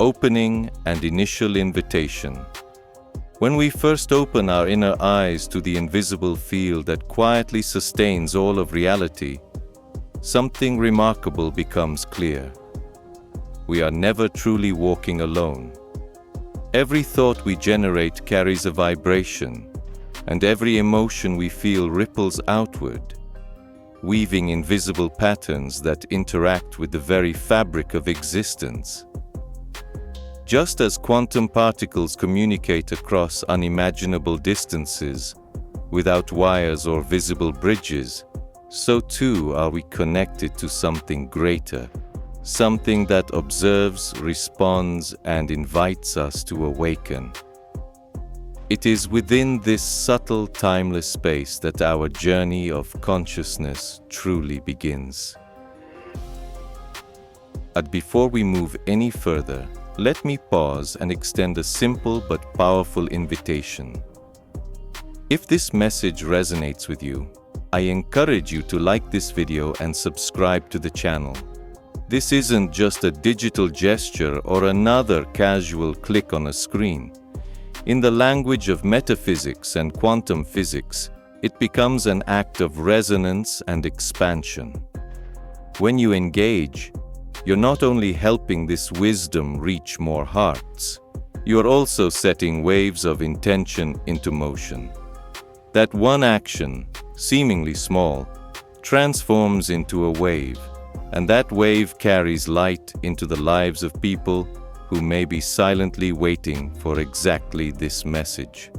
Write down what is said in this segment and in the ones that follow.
opening and initial invitation. When we first open our inner eyes to the invisible field that quietly sustains all of reality, something remarkable becomes clear. We are never truly walking alone. Every thought we generate carries a vibration, and every emotion we feel ripples outward, weaving invisible patterns that interact with the very fabric of existence. Just as quantum particles communicate across unimaginable distances, without wires or visible bridges, so too are we connected to something greater, something that observes, responds, and invites us to awaken. It is within this subtle, timeless space that our journey of consciousness truly begins. But before we move any further, let me pause and extend a simple but powerful invitation. If this message resonates with you, I encourage you to like this video and subscribe to the channel. This isn't just a digital gesture or another casual click on a screen. In the language of metaphysics and quantum physics, it becomes an act of resonance and expansion. When you engage, you're not only helping this wisdom reach more hearts, you're also setting waves of intention into motion. That one action, seemingly small, transforms into a wave, and that wave carries light into the lives of people who may be silently waiting for exactly this message.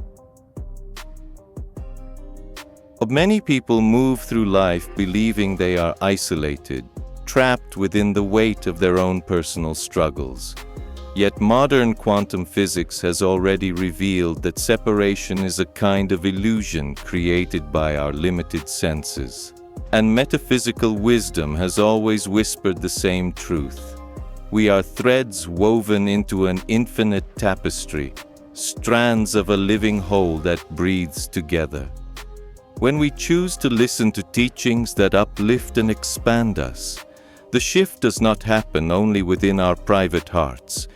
Many people move through life believing they are isolated, trapped within the weight of their own personal struggles. Yet modern quantum physics has already revealed that separation is a kind of illusion created by our limited senses. And metaphysical wisdom has always whispered the same truth. We are threads woven into an infinite tapestry, strands of a living whole that breathes together. When we choose to listen to teachings that uplift and expand us, the shift does not happen only within our private hearts.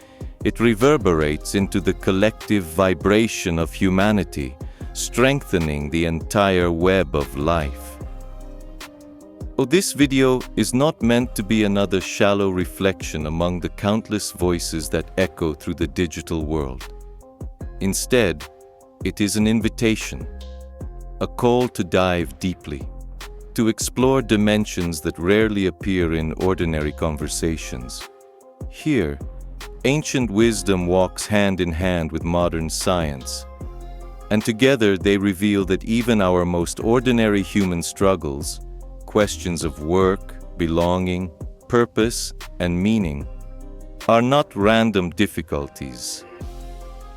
It reverberates into the collective vibration of humanity, strengthening the entire web of life. This video is not meant to be another shallow reflection among the countless voices that echo through the digital world. Instead, it is an invitation, a call to dive deeply, to explore dimensions that rarely appear in ordinary conversations. Here, ancient wisdom walks hand in hand with modern science, and together they reveal that even our most ordinary human struggles, questions of work, belonging, purpose, and meaning, are not random difficulties.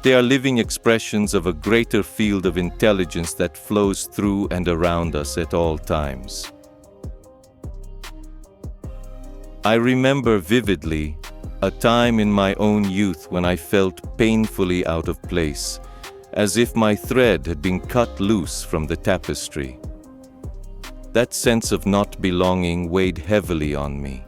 They are living expressions of a greater field of intelligence that flows through and around us at all times. I remember vividly a time in my own youth when I felt painfully out of place, as if my thread had been cut loose from the tapestry. That sense of not belonging weighed heavily on me.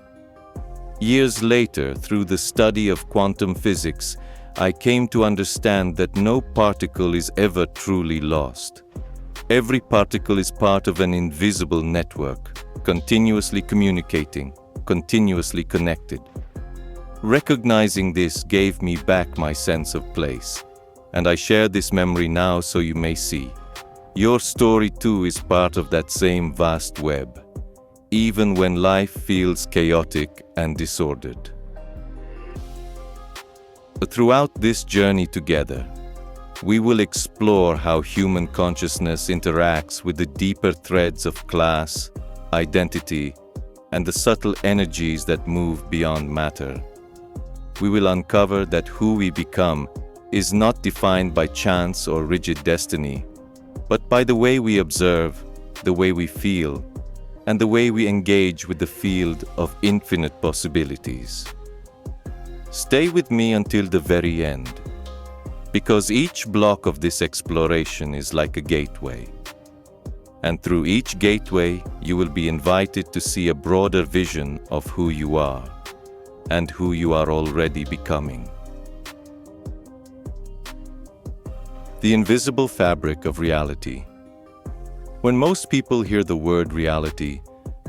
Years later, through the study of quantum physics, I came to understand that no particle is ever truly lost. Every particle is part of an invisible network, continuously communicating, continuously connected. Recognizing this gave me back my sense of place, and I share this memory now so you may see. Your story too is part of that same vast web, even when life feels chaotic and disordered. Throughout this journey together, we will explore how human consciousness interacts with the deeper threads of class, identity, and the subtle energies that move beyond matter. We will uncover that who we become is not defined by chance or rigid destiny, but by the way we observe, the way we feel, and the way we engage with the field of infinite possibilities. Stay with me until the very end, because each block of this exploration is like a gateway. And through each gateway, you will be invited to see a broader vision of who you are and who you are already becoming. The invisible fabric of reality. When most people hear the word reality,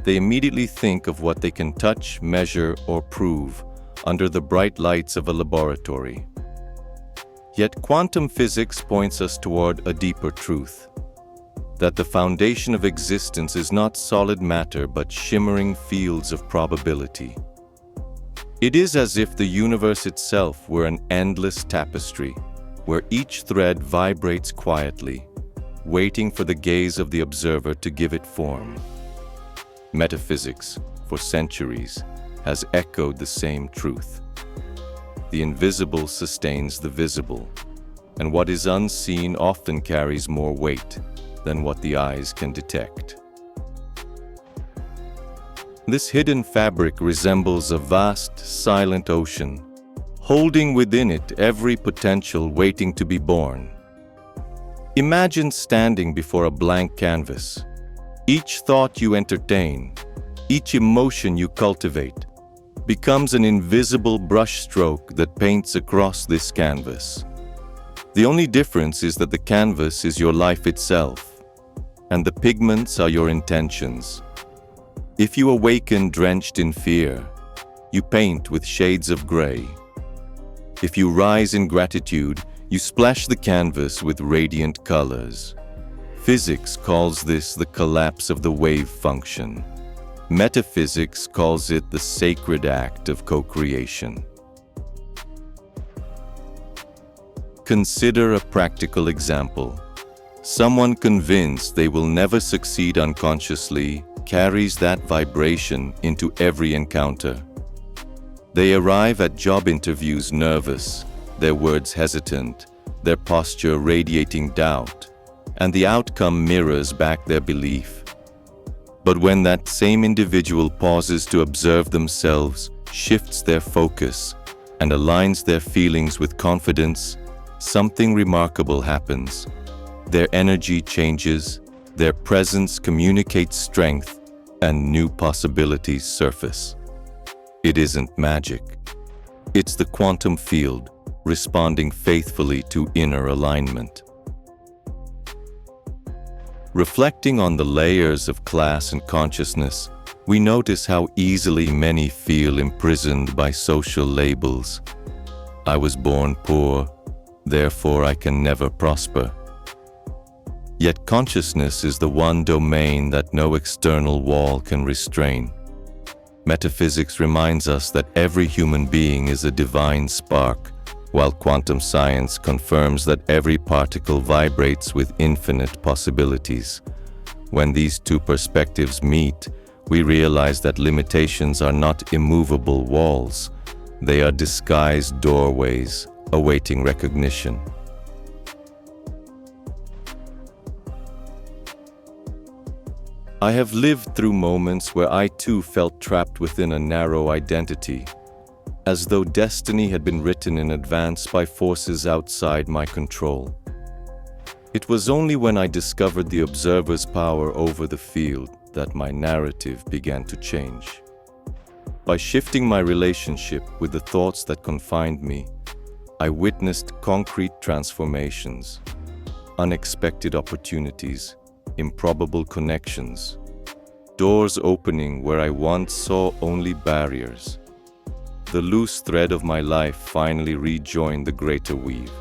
they immediately think of what they can touch, measure, or prove under the bright lights of a laboratory. Yet quantum physics points us toward a deeper truth, that the foundation of existence is not solid matter but shimmering fields of probability. It is as if the universe itself were an endless tapestry, where each thread vibrates quietly, waiting for the gaze of the observer to give it form. Metaphysics, for centuries, has echoed the same truth. The invisible sustains the visible, and what is unseen often carries more weight than what the eyes can detect. This hidden fabric resembles a vast, silent ocean, holding within it every potential waiting to be born. Imagine standing before a blank canvas. Each thought you entertain, each emotion you cultivate, becomes an invisible brushstroke that paints across this canvas. The only difference is that the canvas is your life itself, and the pigments are your intentions. If you awaken drenched in fear, you paint with shades of gray. If you rise in gratitude, you splash the canvas with radiant colors. Physics calls this the collapse of the wave function. Metaphysics calls it the sacred act of co-creation. Consider a practical example. Someone convinced they will never succeed unconsciously carries that vibration into every encounter. They arrive at job interviews nervous, their words hesitant, their posture radiating doubt, and the outcome mirrors back their belief. But when that same individual pauses to observe themselves, shifts their focus, and aligns their feelings with confidence, something remarkable happens. Their energy changes, their presence communicates strength, and new possibilities surface. It isn't magic. It's the quantum field responding faithfully to inner alignment. Reflecting on the layers of class and consciousness, we notice how easily many feel imprisoned by social labels. I was born poor, therefore I can never prosper. Yet consciousness is the one domain that no external wall can restrain. Metaphysics reminds us that every human being is a divine spark, while quantum science confirms that every particle vibrates with infinite possibilities. When these two perspectives meet, we realize that limitations are not immovable walls. They are disguised doorways awaiting recognition. I have lived through moments where I too felt trapped within a narrow identity, as though destiny had been written in advance by forces outside my control. It was only when I discovered the observer's power over the field that my narrative began to change. By shifting my relationship with the thoughts that confined me, I witnessed concrete transformations, unexpected opportunities, improbable connections, doors opening where I once saw only barriers. The loose thread of my life finally rejoined the greater weave.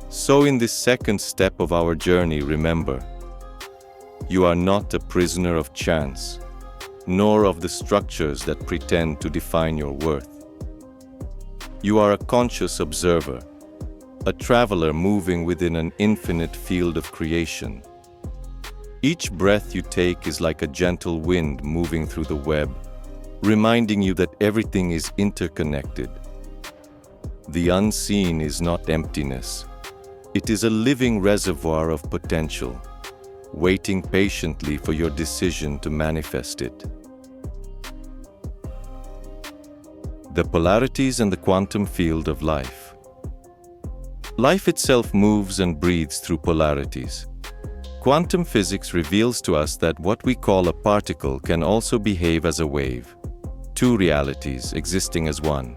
So in this second step of our journey, remember, you are not a prisoner of chance, nor of the structures that pretend to define your worth. You are a conscious observer, a traveler moving within an infinite field of creation. Each breath you take is like a gentle wind moving through the web, reminding you that everything is interconnected. The unseen is not emptiness. It is a living reservoir of potential, waiting patiently for your decision to manifest it. The polarities and the quantum field of life. Life itself moves and breathes through polarities. Quantum physics reveals to us that what we call a particle can also behave as a wave, two realities existing as one.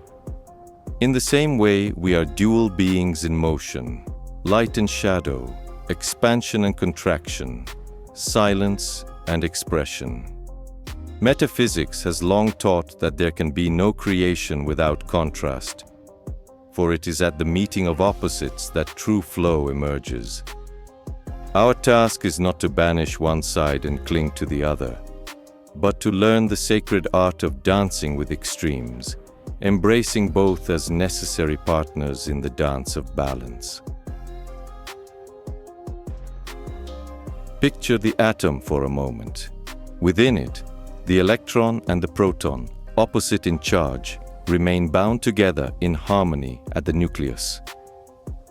In the same way, we are dual beings in motion, light and shadow, expansion and contraction, silence and expression. Metaphysics has long taught that there can be no creation without contrast, for it is at the meeting of opposites that true flow emerges. Our task is not to banish one side and cling to the other, but to learn the sacred art of dancing with extremes, embracing both as necessary partners in the dance of balance. Picture the atom for a moment. Within it, the electron and the proton, opposite in charge, remain bound together in harmony at the nucleus.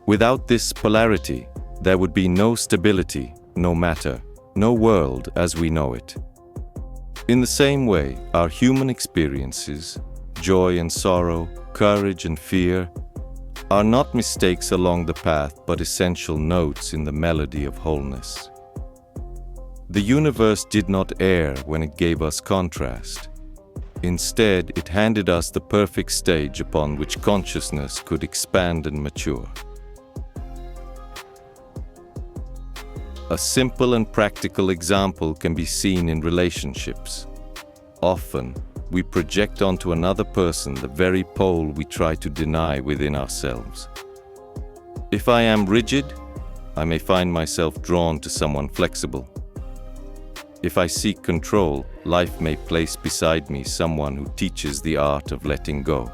Without this polarity, there would be no stability, no matter, no world as we know it. In the same way, our human experiences, joy and sorrow, courage and fear, are not mistakes along the path but essential notes in the melody of wholeness. The universe did not err when it gave us contrast. Instead, it handed us the perfect stage upon which consciousness could expand and mature. A simple and practical example can be seen in relationships. Often, we project onto another person the very pole we try to deny within ourselves. If I am rigid, I may find myself drawn to someone flexible. If I seek control, life may place beside me someone who teaches the art of letting go.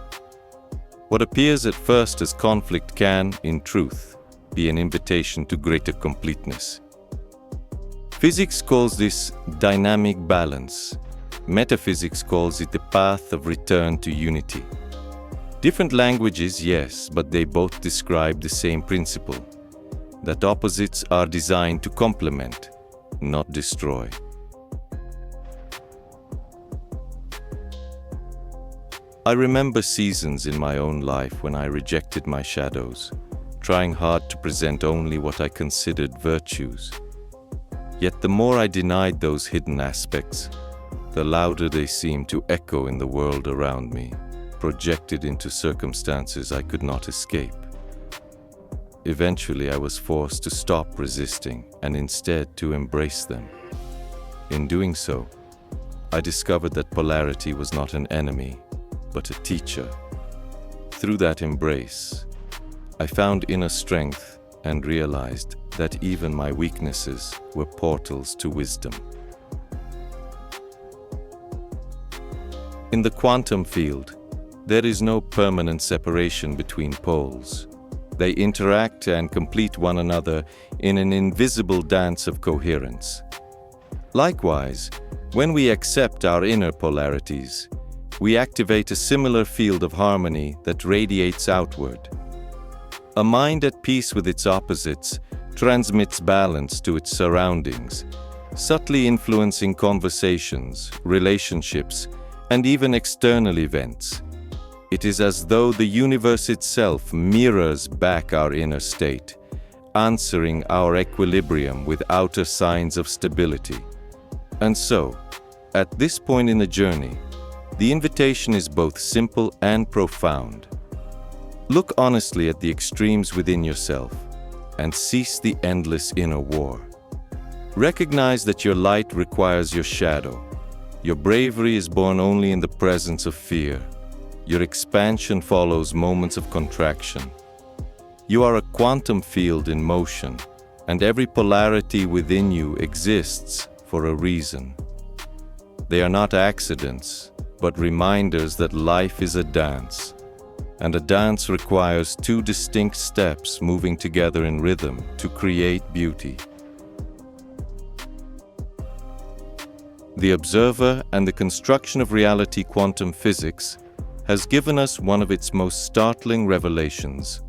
What appears at first as conflict can, in truth, be an invitation to greater completeness. Physics calls this dynamic balance. Metaphysics calls it the path of return to unity. Different languages, yes, but they both describe the same principle, that opposites are designed to complement, not destroy. I remember seasons in my own life when I rejected my shadows, trying hard to present only what I considered virtues. Yet the more I denied those hidden aspects, the louder they seemed to echo in the world around me, projected into circumstances I could not escape. Eventually, I was forced to stop resisting and instead to embrace them. In doing so, I discovered that polarity was not an enemy, but a teacher. Through that embrace, I found inner strength and realized that even my weaknesses were portals to wisdom. In the quantum field, there is no permanent separation between poles. They interact and complete one another in an invisible dance of coherence. Likewise, when we accept our inner polarities, we activate a similar field of harmony that radiates outward. A mind at peace with its opposites transmits balance to its surroundings, subtly influencing conversations, relationships, and even external events. It is as though the universe itself mirrors back our inner state, answering our equilibrium with outer signs of stability. And so, at this point in the journey, the invitation is both simple and profound. Look honestly at the extremes within yourself and cease the endless inner war. Recognize that your light requires your shadow. Your bravery is born only in the presence of fear. Your expansion follows moments of contraction. You are a quantum field in motion, and every polarity within you exists for a reason. They are not accidents, but reminders that life is a dance. And a dance requires two distinct steps moving together in rhythm to create beauty. The observer and the construction of reality quantum physics has given us one of its most startling revelations.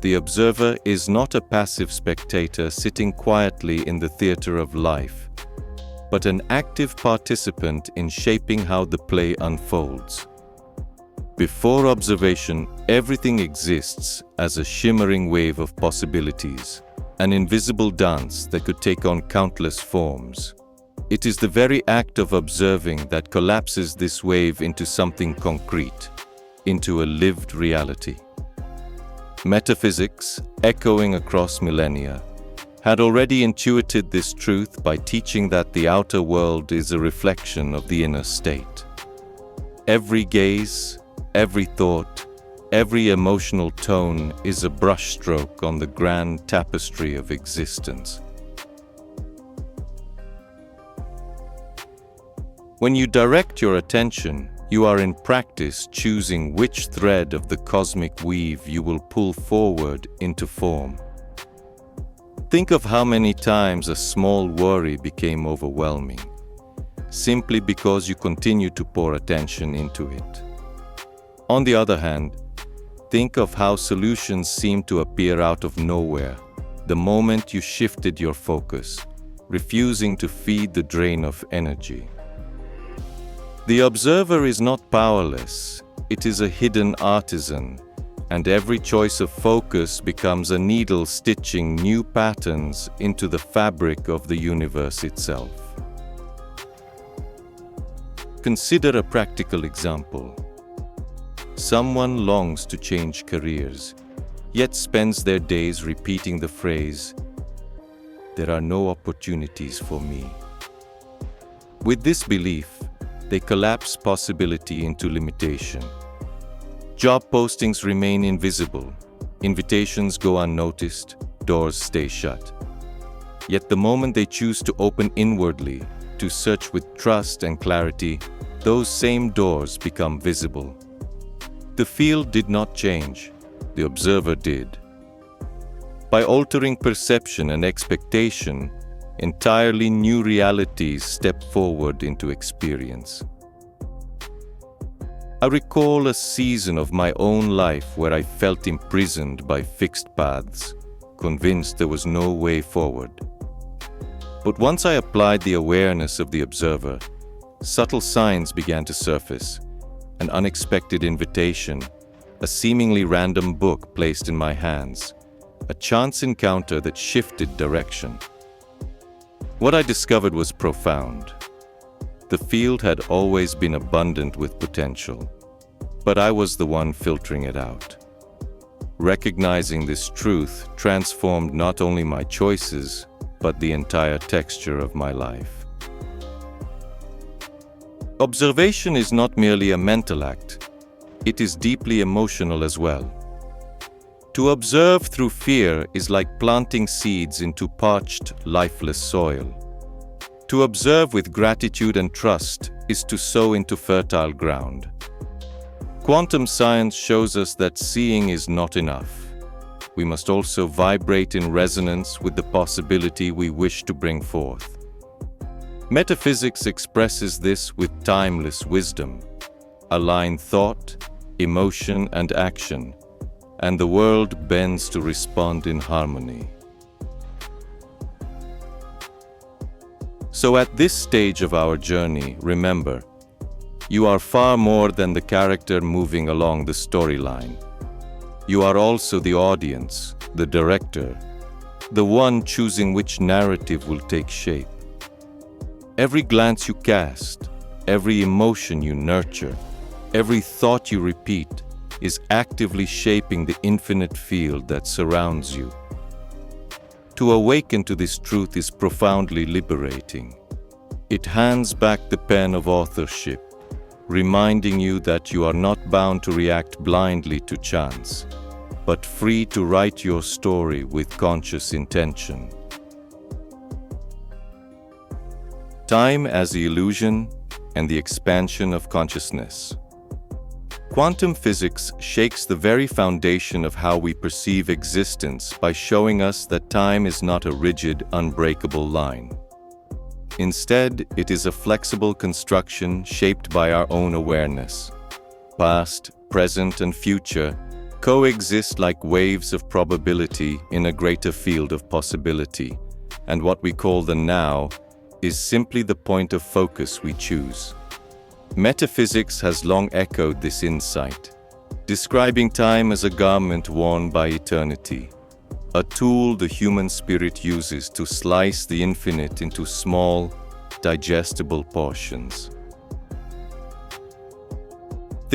The observer is not a passive spectator sitting quietly in the theater of life, but an active participant in shaping how the play unfolds. Before observation, everything exists as a shimmering wave of possibilities, an invisible dance that could take on countless forms. It is the very act of observing that collapses this wave into something concrete, into a lived reality. Metaphysics, echoing across millennia, had already intuited this truth by teaching that the outer world is a reflection of the inner state. Every gaze, every thought, every emotional tone is a brushstroke on the grand tapestry of existence. When you direct your attention, you are in practice choosing which thread of the cosmic weave you will pull forward into form. Think of how many times a small worry became overwhelming, simply because you continued to pour attention into it. On the other hand, think of how solutions seemed to appear out of nowhere the moment you shifted your focus, refusing to feed the drain of energy. The observer is not powerless, it is a hidden artisan, and every choice of focus becomes a needle stitching new patterns into the fabric of the universe itself. Consider a practical example. Someone longs to change careers, yet spends their days repeating the phrase, "There are no opportunities for me." With this belief, they collapse possibility into limitation. Job postings remain invisible, invitations go unnoticed, doors stay shut. Yet the moment they choose to open inwardly, to search with trust and clarity, those same doors become visible. The field did not change, the observer did. By altering perception and expectation, entirely new realities step forward into experience. I recall a season of my own life where I felt imprisoned by fixed paths, convinced there was no way forward. But once I applied the awareness of the observer, subtle signs began to surface, an unexpected invitation, a seemingly random book placed in my hands, a chance encounter that shifted direction. What I discovered was profound. The field had always been abundant with potential, but I was the one filtering it out. Recognizing this truth transformed not only my choices, but the entire texture of my life. Observation is not merely a mental act, it is deeply emotional as well. To observe through fear is like planting seeds into parched, lifeless soil. To observe with gratitude and trust is to sow into fertile ground. Quantum science shows us that seeing is not enough. We must also vibrate in resonance with the possibility we wish to bring forth. Metaphysics expresses this with timeless wisdom. Align thought, emotion, and action, and the world bends to respond in harmony. So at this stage of our journey, remember, you are far more than the character moving along the storyline. You are also the audience, the director, the one choosing which narrative will take shape. Every glance you cast, every emotion you nurture, every thought you repeat, is actively shaping the infinite field that surrounds you. To awaken to this truth is profoundly liberating. It hands back the pen of authorship, reminding you that you are not bound to react blindly to chance, but free to write your story with conscious intention. Time as the illusion and the expansion of consciousness. Quantum physics shakes the very foundation of how we perceive existence by showing us that time is not a rigid, unbreakable line. Instead, it is a flexible construction shaped by our own awareness. Past, present, and future coexist like waves of probability in a greater field of possibility, and what we call the now is simply the point of focus we choose. Metaphysics has long echoed this insight, describing time as a garment worn by eternity, a tool the human spirit uses to slice the infinite into small, digestible portions.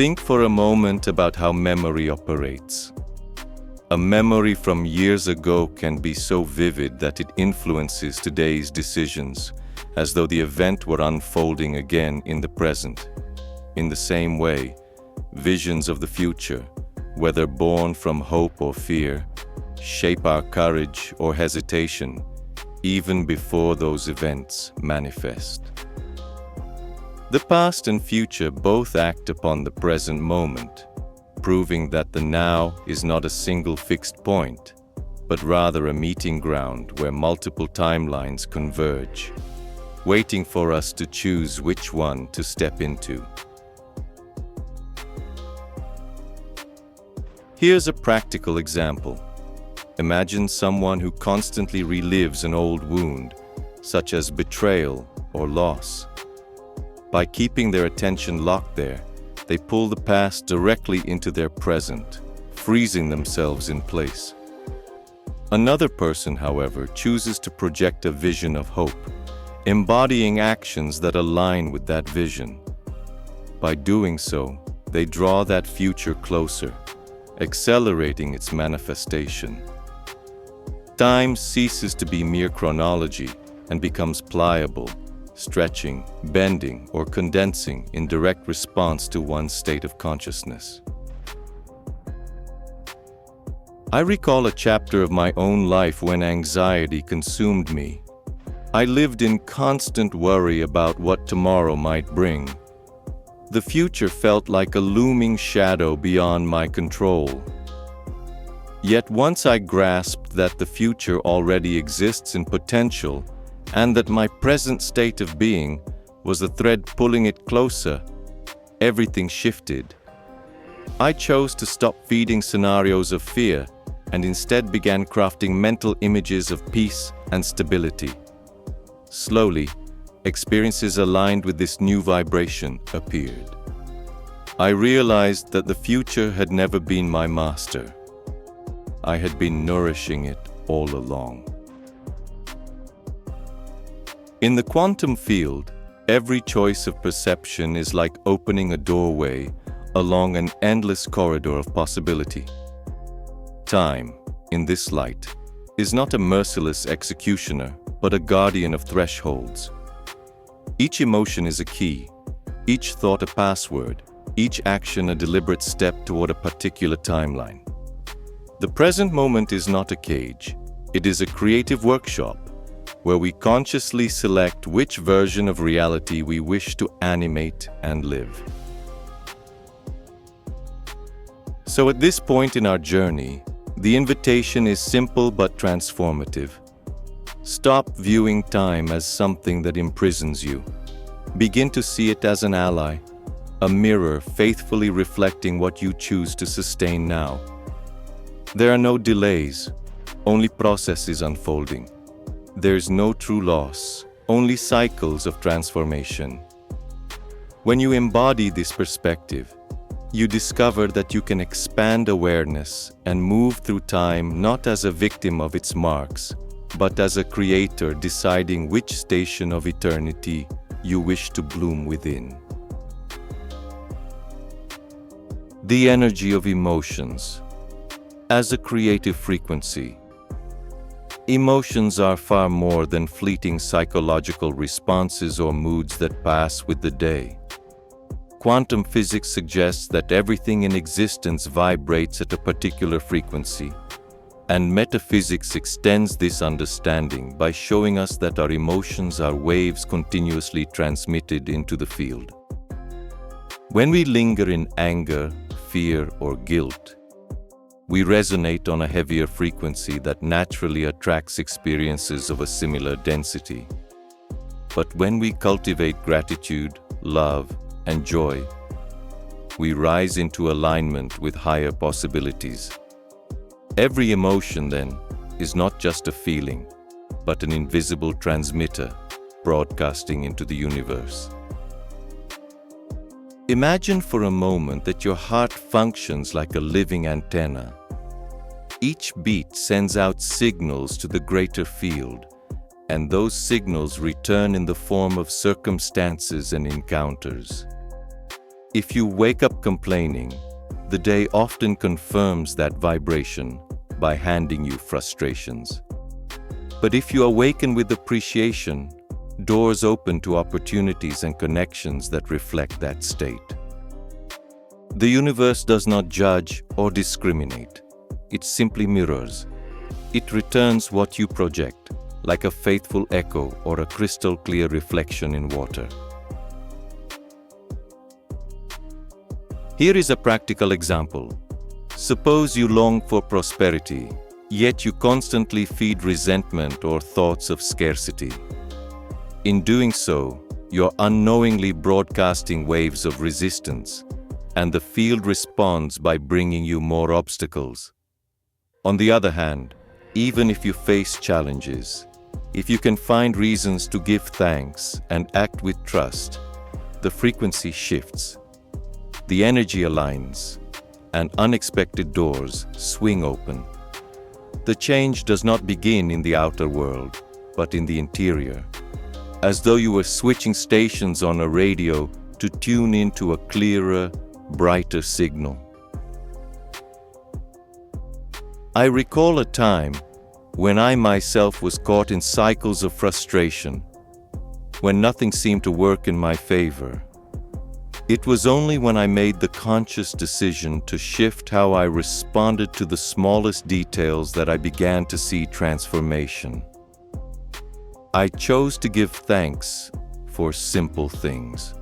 Think for a moment about how memory operates. A memory from years ago can be so vivid that it influences today's decisions, as though the event were unfolding again in the present. In the same way, visions of the future, whether born from hope or fear, shape our courage or hesitation, even before those events manifest. The past and future both act upon the present moment, proving that the now is not a single fixed point, but rather a meeting ground where multiple timelines converge, waiting for us to choose which one to step into. Here's a practical example. Imagine someone who constantly relives an old wound, such as betrayal or loss. By keeping their attention locked there, they pull the past directly into their present, freezing themselves in place. Another person, however, chooses to project a vision of hope, embodying actions that align with that vision. By doing so, they draw that future closer, accelerating its manifestation. Time ceases to be mere chronology and becomes pliable, stretching, bending, or condensing in direct response to one's state of consciousness. I recall a chapter of my own life when anxiety consumed me. I lived in constant worry about what tomorrow might bring. The future felt like a looming shadow beyond my control. Yet once I grasped that the future already exists in potential, and that my present state of being was the thread pulling it closer, everything shifted. I chose to stop feeding scenarios of fear and instead began crafting mental images of peace and stability. Slowly, experiences aligned with this new vibration appeared. I realized that the future had never been my master. I had been nourishing it all along. In the quantum field, every choice of perception is like opening a doorway along an endless corridor of possibility. Time, in this light, is not a merciless executioner, but a guardian of thresholds. Each emotion is a key, each thought a password, each action a deliberate step toward a particular timeline. The present moment is not a cage, it is a creative workshop, where we consciously select which version of reality we wish to animate and live. So at this point in our journey, the invitation is simple but transformative. Stop viewing time as something that imprisons you. Begin to see it as an ally, a mirror faithfully reflecting what you choose to sustain now. There are no delays, only processes unfolding. There's no true loss, only cycles of transformation. When you embody this perspective, you discover that you can expand awareness and move through time not as a victim of its marks, but as a creator deciding which station of eternity you wish to bloom within. The energy of emotions as a creative frequency. Emotions are far more than fleeting psychological responses or moods that pass with the day. Quantum physics suggests that everything in existence vibrates at a particular frequency, and metaphysics extends this understanding by showing us that our emotions are waves continuously transmitted into the field. When we linger in anger, fear, or guilt, we resonate on a heavier frequency that naturally attracts experiences of a similar density. But when we cultivate gratitude, love, and joy, we rise into alignment with higher possibilities. Every emotion, then, is not just a feeling, but an invisible transmitter broadcasting into the universe. Imagine for a moment that your heart functions like a living antenna. Each beat sends out signals to the greater field, and those signals return in the form of circumstances and encounters. If you wake up complaining, the day often confirms that vibration by handing you frustrations. But if you awaken with appreciation, doors open to opportunities and connections that reflect that state. The universe does not judge or discriminate. It simply mirrors. It returns what you project, like a faithful echo or a crystal clear reflection in water. Here is a practical example. Suppose you long for prosperity, yet you constantly feed resentment or thoughts of scarcity. In doing so, you're unknowingly broadcasting waves of resistance, and the field responds by bringing you more obstacles. On the other hand, even if you face challenges, if you can find reasons to give thanks and act with trust, the frequency shifts. The energy aligns, and unexpected doors swing open. The change does not begin in the outer world, but in the interior, as though you were switching stations on a radio to tune into a clearer, brighter signal. I recall a time when I myself was caught in cycles of frustration, when nothing seemed to work in my favor. It was only when I made the conscious decision to shift how I responded to the smallest details that I began to see transformation. I chose to give thanks for simple things.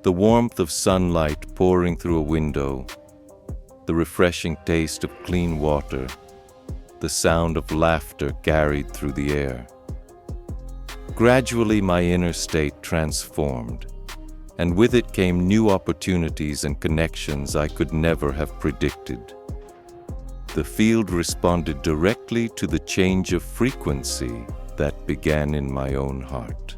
The warmth of sunlight pouring through a window, the refreshing taste of clean water, the sound of laughter carried through the air. Gradually, my inner state transformed, and with it came new opportunities and connections I could never have predicted. The field responded directly to the change of frequency that began in my own heart.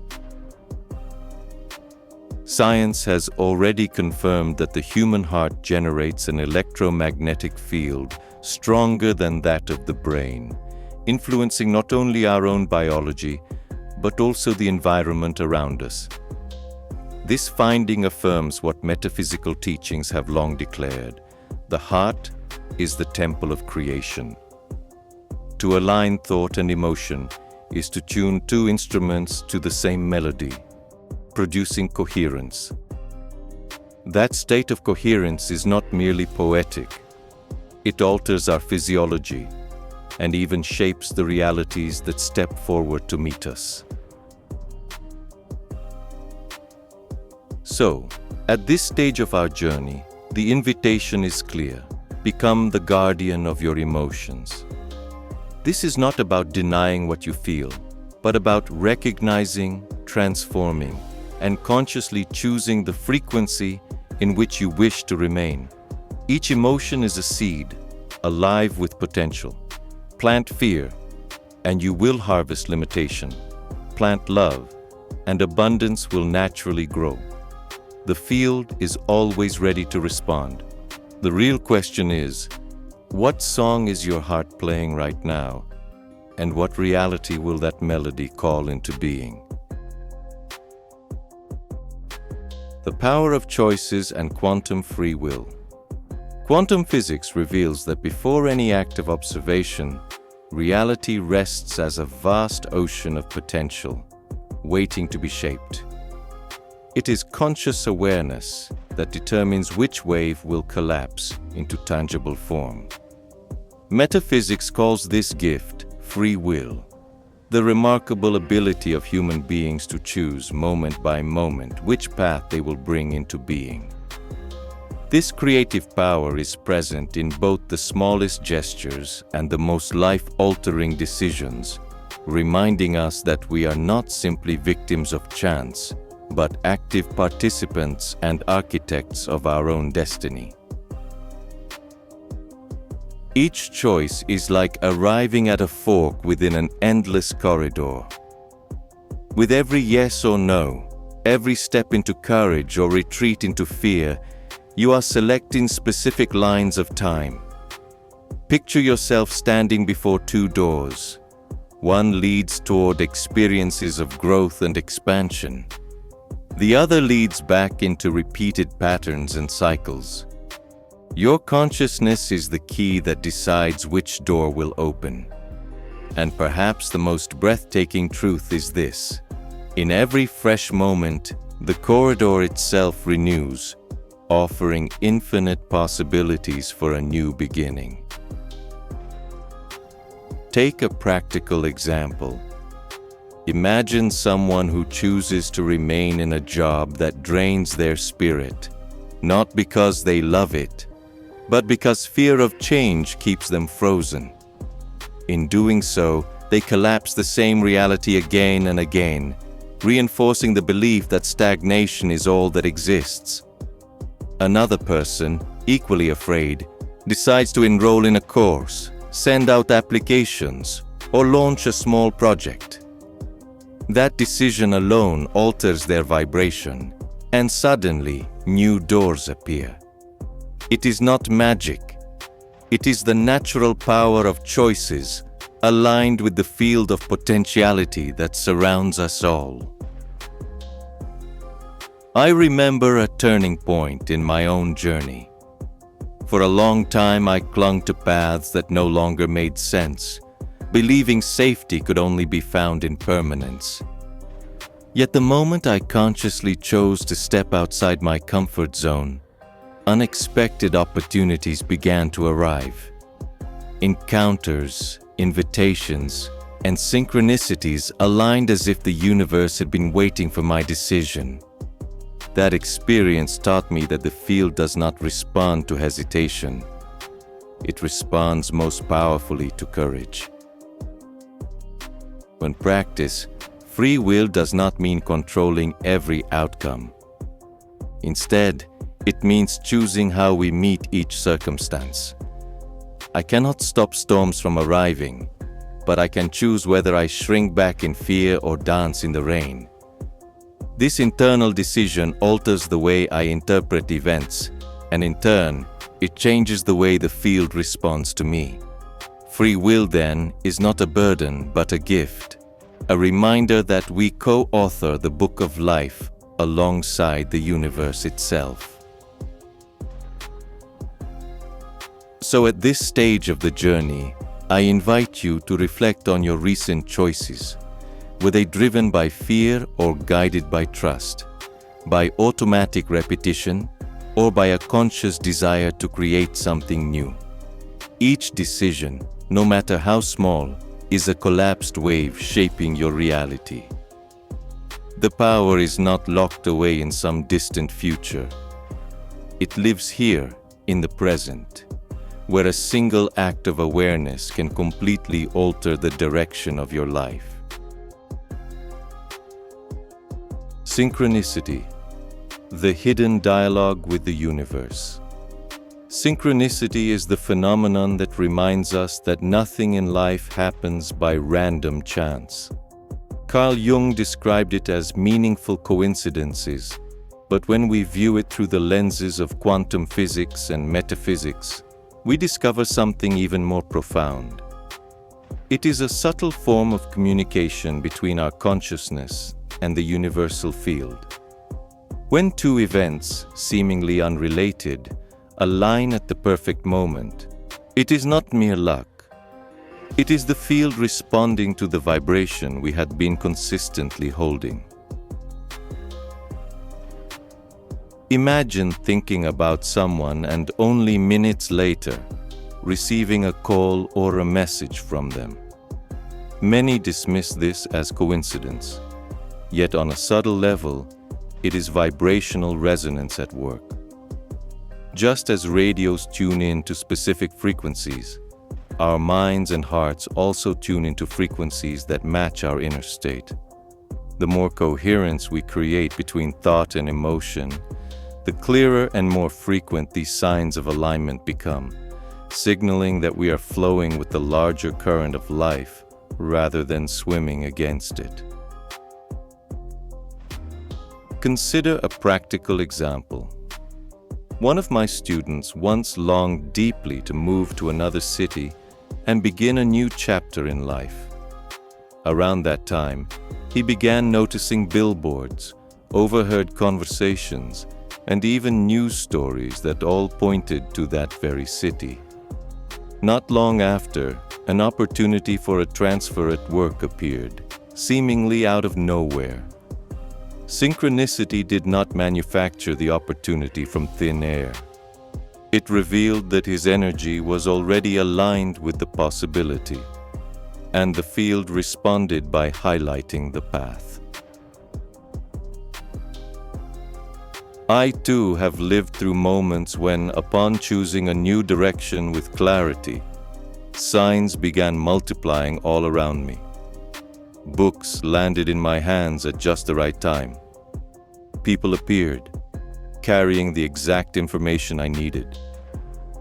Science has already confirmed that the human heart generates an electromagnetic field stronger than that of the brain, influencing not only our own biology, but also the environment around us. This finding affirms what metaphysical teachings have long declared: the heart is the temple of creation. To align thought and emotion is to tune two instruments to the same melody, producing coherence. That state of coherence is not merely poetic. It alters our physiology and even shapes the realities that step forward to meet us. So, at this stage of our journey, the invitation is clear: become the guardian of your emotions. This is not about denying what you feel, but about recognizing, transforming, and consciously choosing the frequency in which you wish to remain. Each emotion is a seed, alive with potential. Plant fear, and you will harvest limitation. Plant love, and abundance will naturally grow. The field is always ready to respond. The real question is, what song is your heart playing right now? And what reality will that melody call into being? The power of choices and quantum free will. Quantum physics reveals that before any active observation, reality rests as a vast ocean of potential, waiting to be shaped. It is conscious awareness that determines which wave will collapse into tangible form. Metaphysics calls this gift free will, the remarkable ability of human beings to choose moment by moment which path they will bring into being. This creative power is present in both the smallest gestures and the most life-altering decisions, reminding us that we are not simply victims of chance, but active participants and architects of our own destiny. Each choice is like arriving at a fork within an endless corridor. With every yes or no, every step into courage or retreat into fear, you are selecting specific lines of time. Picture yourself standing before two doors. One leads toward experiences of growth and expansion. The other leads back into repeated patterns and cycles. Your consciousness is the key that decides which door will open. And perhaps the most breathtaking truth is this: in every fresh moment, the corridor itself renews, offering infinite possibilities for a new beginning. Take a practical example. Imagine someone who chooses to remain in a job that drains their spirit, not because they love it, but because fear of change keeps them frozen. In doing so, they collapse the same reality again and again, reinforcing the belief that stagnation is all that exists. Another person, equally afraid, decides to enroll in a course, send out applications, or launch a small project. That decision alone alters their vibration, and suddenly new doors appear. It is not magic. It is the natural power of choices aligned with the field of potentiality that surrounds us all. I remember a turning point in my own journey. For a long time, I clung to paths that no longer made sense, believing safety could only be found in permanence. Yet the moment I consciously chose to step outside my comfort zone, unexpected opportunities began to arrive. Encounters, invitations, and synchronicities aligned as if the universe had been waiting for my decision. That experience taught me that the field does not respond to hesitation. It responds most powerfully to courage. When practiced, free will does not mean controlling every outcome. Instead, it means choosing how we meet each circumstance. I cannot stop storms from arriving, but I can choose whether I shrink back in fear or dance in the rain. This internal decision alters the way I interpret events, and in turn, it changes the way the field responds to me. Free will, then, is not a burden but a gift, a reminder that we co-author the book of life alongside the universe itself. So at this stage of the journey, I invite you to reflect on your recent choices. Were they driven by fear or guided by trust, by automatic repetition, or by a conscious desire to create something new? Each decision, no matter how small, is a collapsed wave shaping your reality. The power is not locked away in some distant future. It lives here, in the present, where a single act of awareness can completely alter the direction of your life. Synchronicity, the hidden dialogue with the universe. Synchronicity is the phenomenon that reminds us that nothing in life happens by random chance. Carl Jung described it as meaningful coincidences, but when we view it through the lenses of quantum physics and metaphysics, we discover something even more profound. It is a subtle form of communication between our consciousness and the universal field. When two events, seemingly unrelated, align at the perfect moment, it is not mere luck. It is the field responding to the vibration we had been consistently holding. Imagine thinking about someone and only minutes later receiving a call or a message from them. Many dismiss this as coincidence. Yet on a subtle level, it is vibrational resonance at work. Just as radios tune in to specific frequencies, our minds and hearts also tune into frequencies that match our inner state. The more coherence we create between thought and emotion, the clearer and more frequent these signs of alignment become, signaling that we are flowing with the larger current of life rather than swimming against it. Consider a practical example. One of my students once longed deeply to move to another city and begin a new chapter in life. Around that time, he began noticing billboards overheard conversations, and even news stories that all pointed to that very city. Not long after, an opportunity for a transfer at work appeared, seemingly out of nowhere. Synchronicity did not manufacture the opportunity from thin air. It revealed that his energy was already aligned with the possibility, and the field responded by highlighting the path. I too have lived through moments when, upon choosing a new direction with clarity, signs began multiplying all around me. Books landed in my hands at just the right time. People appeared, carrying the exact information I needed.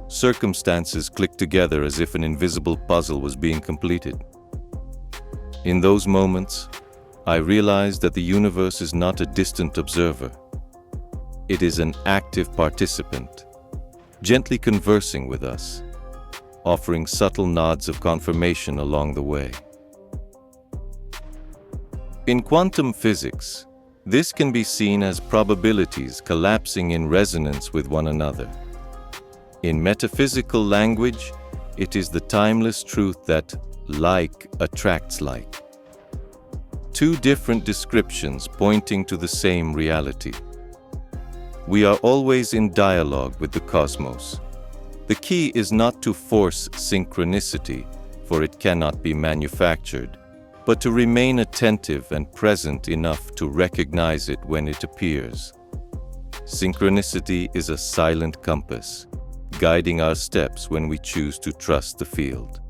Circumstances clicked together as if an invisible puzzle was being completed. In those moments, I realized that the universe is not a distant observer. It is an active participant, gently conversing with us, offering subtle nods of confirmation along the way. In quantum physics, this can be seen as probabilities collapsing in resonance with one another. In metaphysical language, it is the timeless truth that like attracts like. Two different descriptions pointing to the same reality. We are always in dialogue with the cosmos. The key is not to force synchronicity, for it cannot be manufactured, but to remain attentive and present enough to recognize it when it appears. Synchronicity is a silent compass, guiding our steps when we choose to trust the field.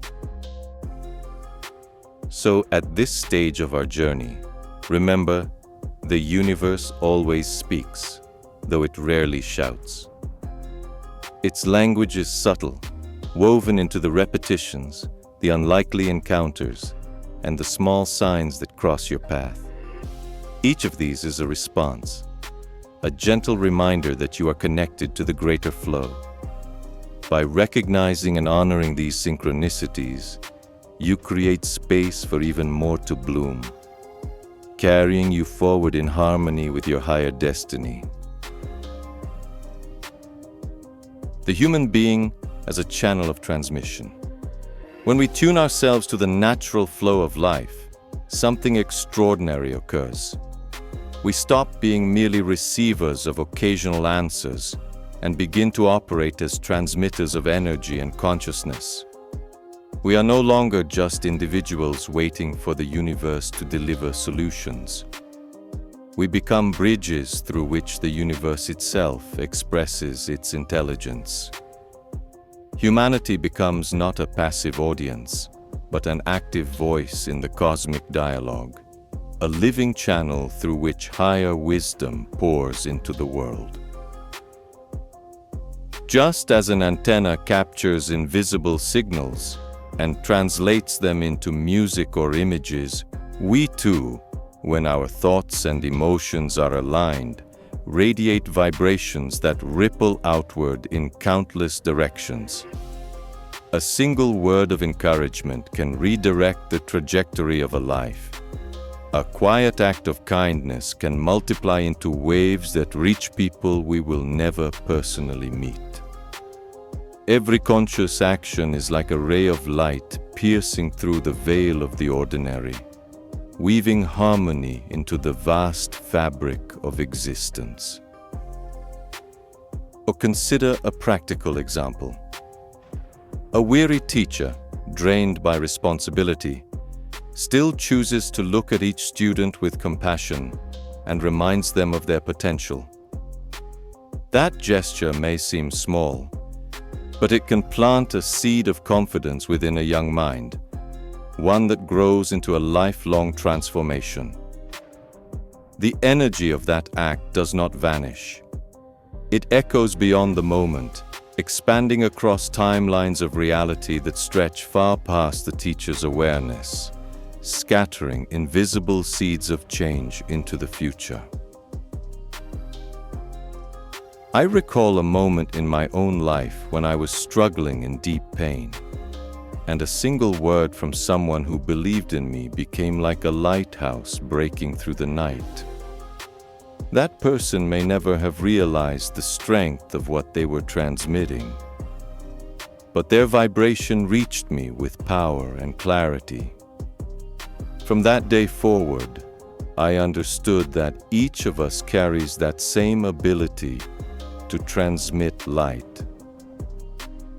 So, at this stage of our journey, remember, the universe always speaks, though it rarely shouts. Its language is subtle, woven into the repetitions, the unlikely encounters, and the small signs that cross your path. Each of these is a response, a gentle reminder that you are connected to the greater flow. By recognizing and honoring these synchronicities, you create space for even more to bloom, carrying you forward in harmony with your higher destiny. The human being as a channel of transmission. When we tune ourselves to the natural flow of life, something extraordinary occurs. We stop being merely receivers of occasional answers and begin to operate as transmitters of energy and consciousness. We are no longer just individuals waiting for the universe to deliver solutions. We become bridges through which the universe itself expresses its intelligence. Humanity becomes not a passive audience, but an active voice in the cosmic dialogue, a living channel through which higher wisdom pours into the world. Just as an antenna captures invisible signals and translates them into music or images, we too, when our thoughts and emotions are aligned, radiate vibrations that ripple outward in countless directions. A single word of encouragement can redirect the trajectory of a life. A quiet act of kindness can multiply into waves that reach people we will never personally meet. Every conscious action is like a ray of light piercing through the veil of the ordinary, weaving harmony into the vast fabric of existence. Or consider a practical example. A weary teacher, drained by responsibility, still chooses to look at each student with compassion and reminds them of their potential. That gesture may seem small, but it can plant a seed of confidence within a young mind, one that grows into a lifelong transformation. The energy of that act does not vanish. It echoes beyond the moment, expanding across timelines of reality that stretch far past the teacher's awareness, scattering invisible seeds of change into the future. I recall a moment in my own life when I was struggling in deep pain, and a single word from someone who believed in me became like a lighthouse breaking through the night. That person may never have realized the strength of what they were transmitting, but their vibration reached me with power and clarity. From that day forward, I understood that each of us carries that same ability to transmit light.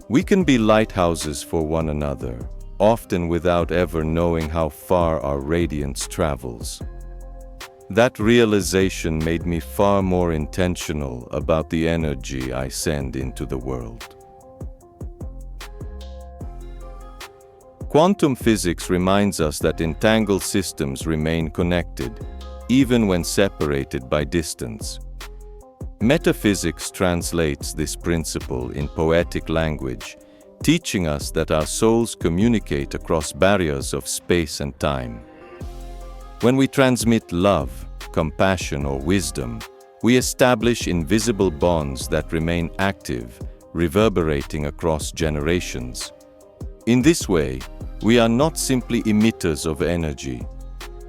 We can be lighthouses for one another, often without ever knowing how far our radiance travels. That realization made me far more intentional about the energy I send into the world. Quantum physics reminds us that entangled systems remain connected, even when separated by distance. Metaphysics translates this principle in poetic language, teaching us that our souls communicate across barriers of space and time. When we transmit love, compassion, or wisdom, we establish invisible bonds that remain active, reverberating across generations. In this way, we are not simply emitters of energy.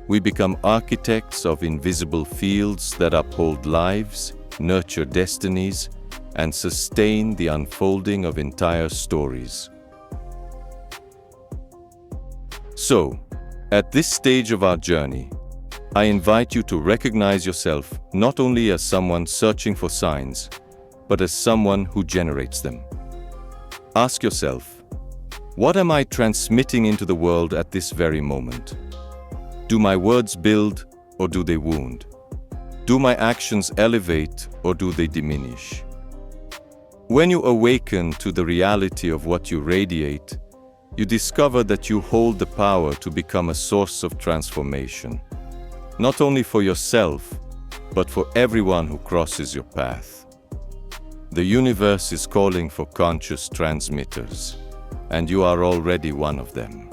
We become architects of invisible fields that uphold lives, nurture destinies, and sustain the unfolding of entire stories. So, at this stage of our journey, I invite you to recognize yourself not only as someone searching for signs, but as someone who generates them. Ask yourself, what am I transmitting into the world at this very moment? Do my words build or do they wound? Do my actions elevate or do they diminish? When you awaken to the reality of what you radiate, you discover that you hold the power to become a source of transformation, not only for yourself, but for everyone who crosses your path. The universe is calling for conscious transmitters, and you are already one of them.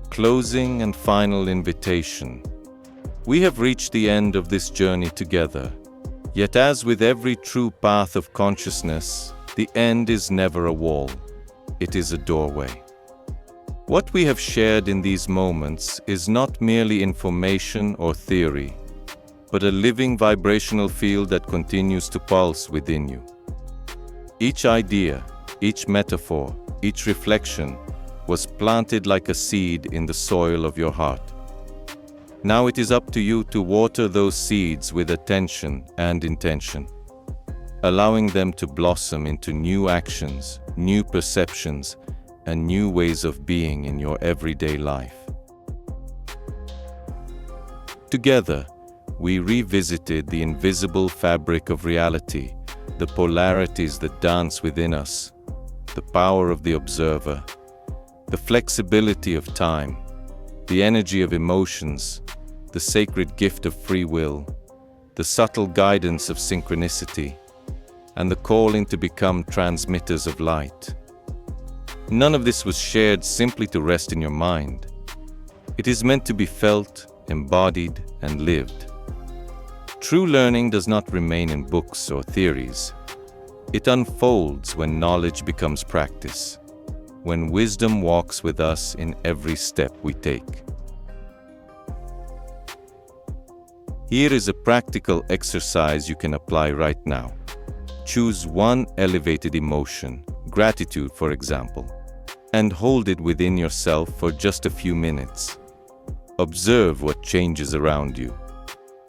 Closing and final invitation. We have reached the end of this journey together, yet as with every true path of consciousness, the end is never a wall, it is a doorway. What we have shared in these moments is not merely information or theory, but a living vibrational field that continues to pulse within you. Each idea, each metaphor, each reflection was planted like a seed in the soil of your heart. Now it is up to you to water those seeds with attention and intention, allowing them to blossom into new actions, new perceptions, and new ways of being in your everyday life. Together, we revisited the invisible fabric of reality, the polarities that dance within us, the power of the observer, the flexibility of time, the energy of emotions, the sacred gift of free will, the subtle guidance of synchronicity, and the calling to become transmitters of light. None of this was shared simply to rest in your mind. It is meant to be felt, embodied, and lived. True learning does not remain in books or theories. It unfolds when knowledge becomes practice, when wisdom walks with us in every step we take. Here is a practical exercise you can apply right now. Choose one elevated emotion, gratitude for example, and hold it within yourself for just a few minutes. Observe what changes around you.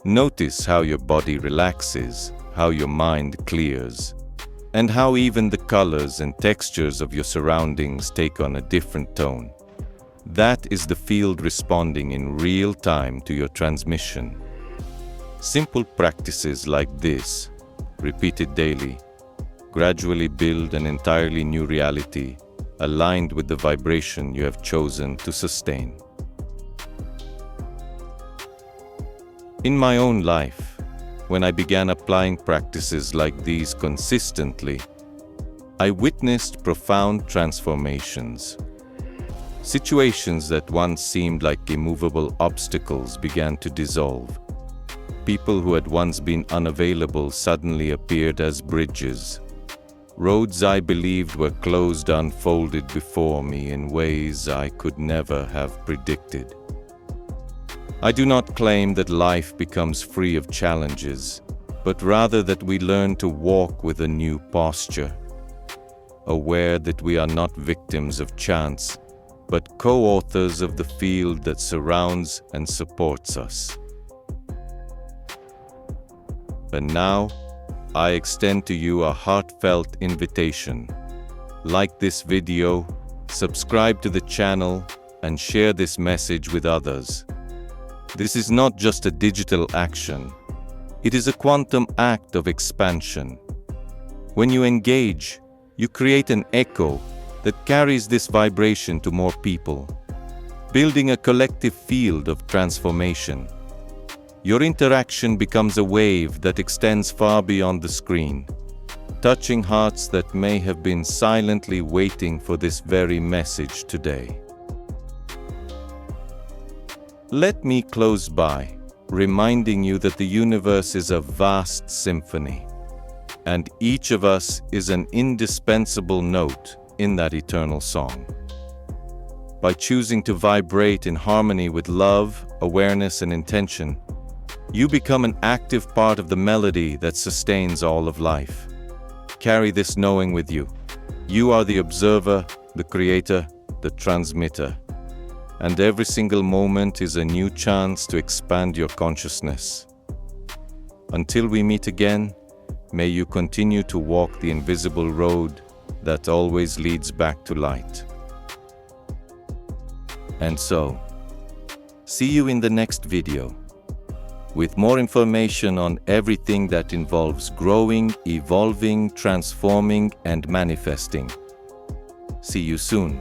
Notice how your body relaxes, how your mind clears, and how even the colors and textures of your surroundings take on a different tone. That is the field responding in real time to your transmission. Simple practices like this, repeated daily, gradually build an entirely new reality aligned with the vibration you have chosen to sustain. In my own life, when I began applying practices like these consistently, I witnessed profound transformations. Situations that once seemed like immovable obstacles began to dissolve. People who had once been unavailable suddenly appeared as bridges. Roads I believed were closed unfolded before me in ways I could never have predicted. I do not claim that life becomes free of challenges, but rather that we learn to walk with a new posture, aware that we are not victims of chance, but co-authors of the field that surrounds and supports us. And now, I extend to you a heartfelt invitation. Like this video, subscribe to the channel, and share this message with others. This is not just a digital action. It is a quantum act of expansion. When you engage, you create an echo that carries this vibration to more people, building a collective field of transformation. Your interaction becomes a wave that extends far beyond the screen, touching hearts that may have been silently waiting for this very message today. Let me close by reminding you that the universe is a vast symphony, and each of us is an indispensable note in that eternal song. By choosing to vibrate in harmony with love, awareness, and intention, you become an active part of the melody that sustains all of life. Carry this knowing with you. You are the observer, the creator, the transmitter. And every single moment is a new chance to expand your consciousness. Until we meet again, may you continue to walk the invisible road that always leads back to light. And so, see you in the next video, with more information on everything that involves growing, evolving, transforming, and manifesting. See you soon.